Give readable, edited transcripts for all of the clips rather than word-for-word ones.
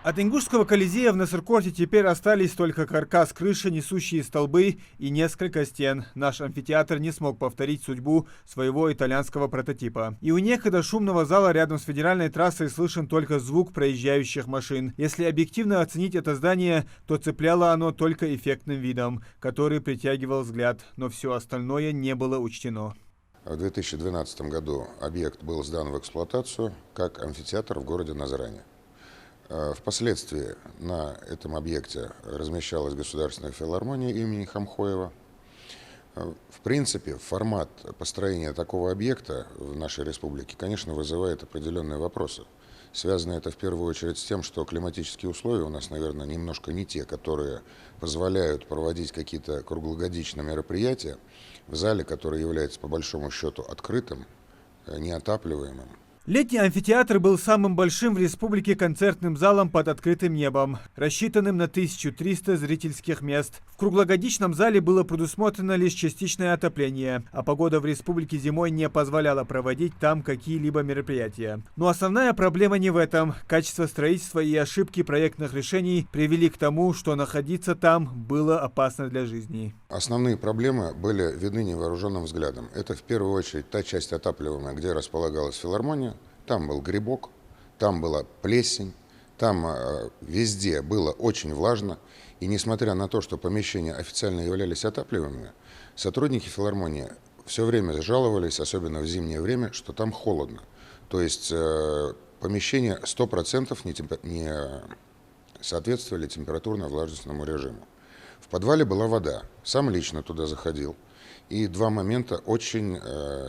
От Ингушского Колизея в Насыркорте теперь остались только каркас крыши, несущие столбы и несколько стен. Наш амфитеатр не смог повторить судьбу своего итальянского прототипа. И у некогда шумного зала рядом с федеральной трассой слышен только звук проезжающих машин. Если объективно оценить это здание, то цепляло оно только эффектным видом, который притягивал взгляд, но все остальное не было учтено. В 2012 году объект был сдан в эксплуатацию как амфитеатр в городе Назрани. Впоследствии на этом объекте размещалась Государственная филармония имени Хамхоева. В принципе, формат построения такого объекта в нашей республике, конечно, вызывает определенные вопросы. Связано это в первую очередь с тем, что климатические условия у нас, наверное, немножко не те, которые позволяют проводить какие-то круглогодичные мероприятия в зале, который является по большому счету открытым, неотапливаемым. Летний амфитеатр был самым большим в республике концертным залом под открытым небом, рассчитанным на 1300 зрительских мест. В круглогодичном зале было предусмотрено лишь частичное отопление, а погода в республике зимой не позволяла проводить там какие-либо мероприятия. Но основная проблема не в этом. Качество строительства и ошибки проектных решений привели к тому, что находиться там было опасно для жизни. Основные проблемы были видны невооруженным взглядом. Это в первую очередь та часть отапливаемая, где располагалась филармония. Там был грибок, там была плесень, там везде было очень влажно. И несмотря на то, что помещения официально являлись отапливаемыми, сотрудники филармонии все время жаловались, особенно в зимнее время, что там холодно. То есть помещения 100% не соответствовали температурно-влажностному режиму. В подвале была вода, сам лично туда заходил. И два момента очень,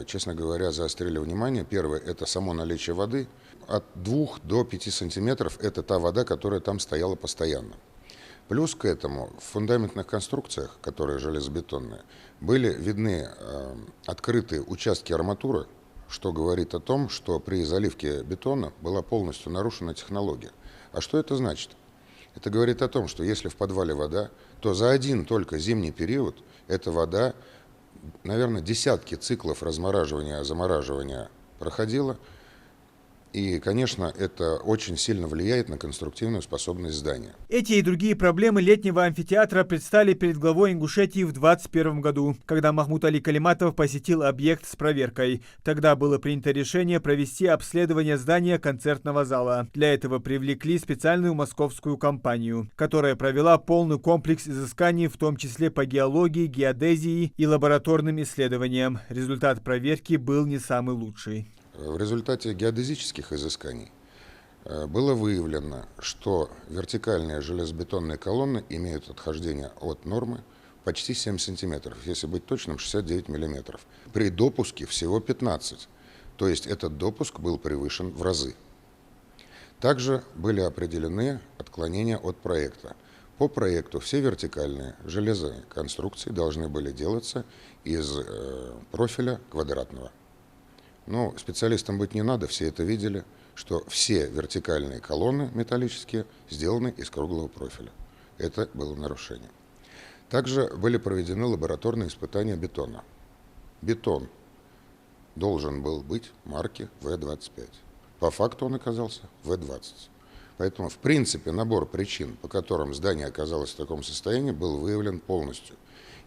честно говоря, заострили внимание. Первое – это само наличие воды. От 2 до 5 сантиметров – это та вода, которая там стояла постоянно. Плюс к этому в фундаментных конструкциях, которые железобетонные, были видны открытые участки арматуры, что говорит о том, что при заливке бетона была полностью нарушена технология. А что это значит? Это говорит о том, что если в подвале вода, то за один только зимний период эта вода, наверное, десятки циклов размораживания, замораживания проходила. И, конечно, это очень сильно влияет на конструктивную способность здания. Эти и другие проблемы летнего амфитеатра предстали перед главой Ингушетии в 2021 году, когда Махмуд Али Калиматов посетил объект с проверкой. Тогда было принято решение провести обследование здания концертного зала. Для этого привлекли специальную московскую компанию, которая провела полный комплекс изысканий, в том числе по геологии, геодезии и лабораторным исследованиям. Результат проверки был не самый лучший. В результате геодезических изысканий было выявлено, что вертикальные железобетонные колонны имеют отхождение от нормы почти 7 сантиметров, если быть точным, 69 миллиметров. При допуске всего 15, то есть этот допуск был превышен в разы. Также были определены отклонения от проекта. По проекту все вертикальные железные конструкции должны были делаться из профиля квадратного. Но специалистам быть не надо, все это видели, что все вертикальные колонны металлические сделаны из круглого профиля. Это было нарушение. Также были проведены лабораторные испытания бетона. Бетон должен был быть марки В-25. По факту он оказался В-20. Поэтому, в принципе, набор причин, по которым здание оказалось в таком состоянии, был выявлен полностью.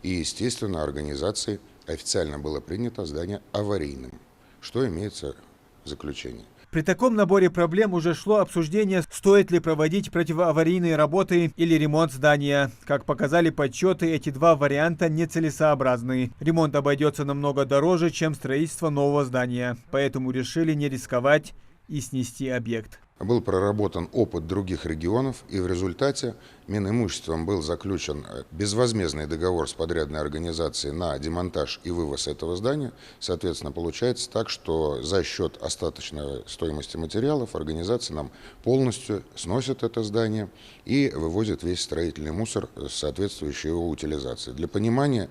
И, естественно, организацией официально было принято здание аварийным. Что имеется в заключении? При таком наборе проблем уже шло обсуждение, стоит ли проводить противоаварийные работы или ремонт здания. Как показали подсчеты, эти два варианта нецелесообразны. Ремонт обойдется намного дороже, чем строительство нового здания. Поэтому решили не рисковать и снести объект. Был проработан опыт других регионов, и в результате Минимуществом был заключен безвозмездный договор с подрядной организацией на демонтаж и вывоз этого здания. Соответственно, получается так, что за счет остаточной стоимости материалов организация нам полностью сносит это здание и вывозит весь строительный мусор с соответствующей его утилизацией. Для понимания,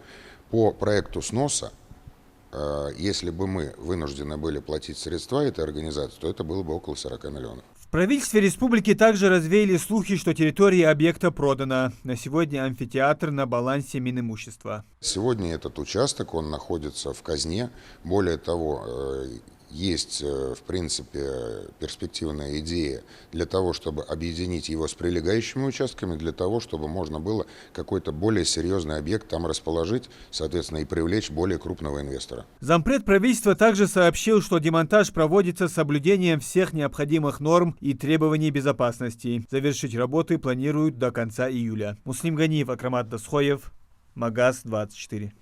по проекту сноса, если бы мы вынуждены были платить средства этой организации, то это было бы около 40 миллионов. В правительстве республики также развеяли слухи, что территория объекта продана. На сегодня амфитеатр на балансе Минимущества. Сегодня этот участок, он находится в казне. Более того, есть, в принципе, перспективная идея для того, чтобы объединить его с прилегающими участками, для того, чтобы можно было какой-то более серьезный объект там расположить, соответственно, и привлечь более крупного инвестора. Зампред правительства также сообщил, что демонтаж проводится с соблюдением всех необходимых норм и требований безопасности. Завершить работы планируют до конца июля. Муслим Ганиев, Акрамат Дасхоев, Магаз 24.